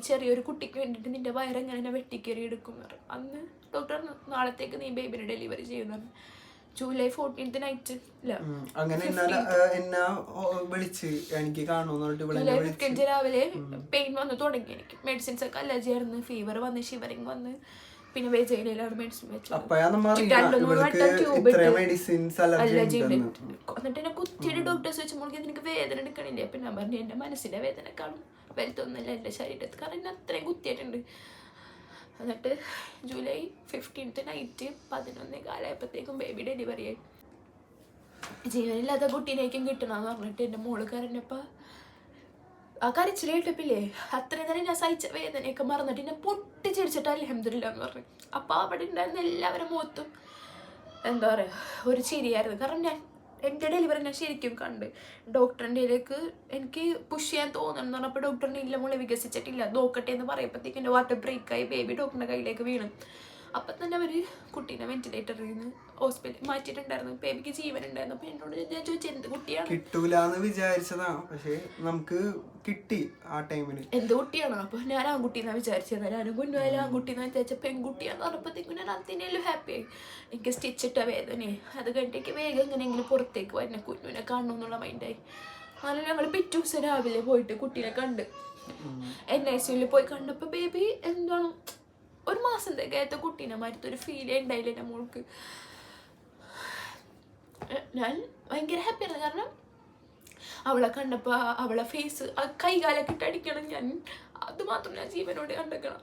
ചെറിയൊരു കുട്ടിക്ക് വേണ്ടിയിട്ട് നിന്റെ വയറെങ്ങനെ വെട്ടിക്കറി എടുക്കും എന്ന് പറയും. അന്ന് ഡോക്ടർ നാളത്തേക്ക് നീ ബേബിനെ ഡെലിവറി ചെയ്യുന്നു. ജൂലൈ 14th നൈറ്റ് അങ്ങനെ ജൂലൈ 15 രാവിലെ പെയിൻ വന്ന് തുടങ്ങി. എനിക്ക് മെഡിസിൻസ് ഒക്കെ അലർജി ആയിരുന്നു. ഫീവർ വന്ന്, ഷിവറിങ് വന്ന്, പിന്നെ വെജയിലാണ് മെഡിസിൻ വെച്ചത്. 2-3 വട്ടം ട്യൂബ് അലർജി ഉണ്ട്. എന്നിട്ട് എന്നെ കുത്തിയിട്ട് ഡോക്ടേഴ്സ് വെച്ച് മോൾക്ക് എനിക്ക് വേദന എടുക്കണില്ലേ. അപ്പം ഞാൻ പറഞ്ഞു എൻ്റെ മനസ്സിൻ്റെ വേദന കാണും, വലുത്തൊന്നുമില്ല എൻ്റെ ശരീരത്തിൽ, കാരണം എന്നെ അത്രയും കുത്തിയിട്ടുണ്ട്. എന്നിട്ട് July 15th night 11:15 baby delivery ആയി. ജീവനില്ലാത്ത കുട്ടീനേക്കും കിട്ടണമെന്ന് പറഞ്ഞിട്ട് എൻ്റെ മോള് കരഞ്ഞപ്പോൾ ആ കരച്ചിൽ കേട്ടപ്പില്ലേ അത്രയും നേരം ഞാൻ സഹിച്ച വേദനയൊക്കെ മറന്നിട്ട് എന്നെ പൊട്ടിച്ചിരിച്ചിട്ട് അൽഹംദുലില്ലാ എന്ന് പറഞ്ഞു. അപ്പോൾ അവിടെ ഉണ്ടായിരുന്ന എല്ലാവരും മുഖത്തും എന്താ പറയുക ഒരു ചിരിയായിരുന്നു. കാരണം ഞാൻ എൻ്റെ ഡെലിവറി ഞാൻ ശരിക്കും കണ്ട് ഡോക്ടറിൻ്റെ ഇതിലേക്ക് എനിക്ക് പുഷ് ചെയ്യാൻ തോന്നണം പറഞ്ഞപ്പോൾ ഡോക്ടറിന് ഇല്ല മോളെ വികസിച്ചിട്ടില്ല നോക്കട്ടെ എന്ന് പറയുമ്പോഴത്തേക്ക് എൻ്റെ വാട്ടർ ബ്രേക്കായി ബേബി ഡോക്ടറിൻ്റെ കയ്യിലേക്ക് വീണു. അപ്പം തന്നെ അവർ കുട്ടീനെ വെന്റിലേറ്ററിൽ നിന്ന് ഹോസ്പിറ്റലിൽ മാറ്റിയിട്ടുണ്ടായിരുന്നു. ബേബിക്ക് ജീവൻ ഉണ്ടായിരുന്നു. അപ്പം എന്നോട് ഞാൻ ചോദിച്ചു എന്ത് കുട്ടിയാണ്, കിട്ടൂലെന്ന് വിചാരിച്ചതാ, പക്ഷേ നമുക്ക് കിട്ടി ആ ടൈമിന്. എന്ത് കുട്ടിയാണ്? അപ്പോൾ ഞാൻ ആൺകുട്ടീന്നാണ് വിചാരിച്ചത്. ഞാനും കുഞ്ഞുമായാലും ആൺകുട്ടീന്ന് വിചാരിച്ച പെൺകുട്ടിയാന്ന് പറഞ്ഞപ്പോഴത്തേക്കും ഞാൻ അതിനേലും ഹാപ്പിയായി. എനിക്ക് സ്റ്റിച്ചിട്ട വേദനയെ അത് കഴിഞ്ഞിട്ടേക്ക് വേഗം എങ്ങനെയെങ്കിലും പുറത്തേക്ക് വരുന്ന കുഞ്ഞിനെ കാണണം എന്നുള്ള മൈൻഡായി. അങ്ങനെ ഞങ്ങൾ പിറ്റേ ദിവസം രാവിലെ പോയിട്ട് കുട്ടീനെ കണ്ട് NICU പോയി കണ്ടപ്പോൾ ബേബി എന്താണ് 1 മാസം തികയാത്ത കുട്ടീനെ മാറ്റത്തൊരു ഫീലേ ഉണ്ടായില്ല എൻ്റെ മോൾക്ക്. ഞാൻ ഭയങ്കര ഹാപ്പിയാണ്. കാരണം അവളെ കണ്ടപ്പോൾ അവളെ ഫേസ് കൈകാലൊക്കെ ഇട്ട് അടിക്കണം. ഞാൻ അതുമാത്രം ഞാൻ ജീവനോട് കണ്ടേക്കണം.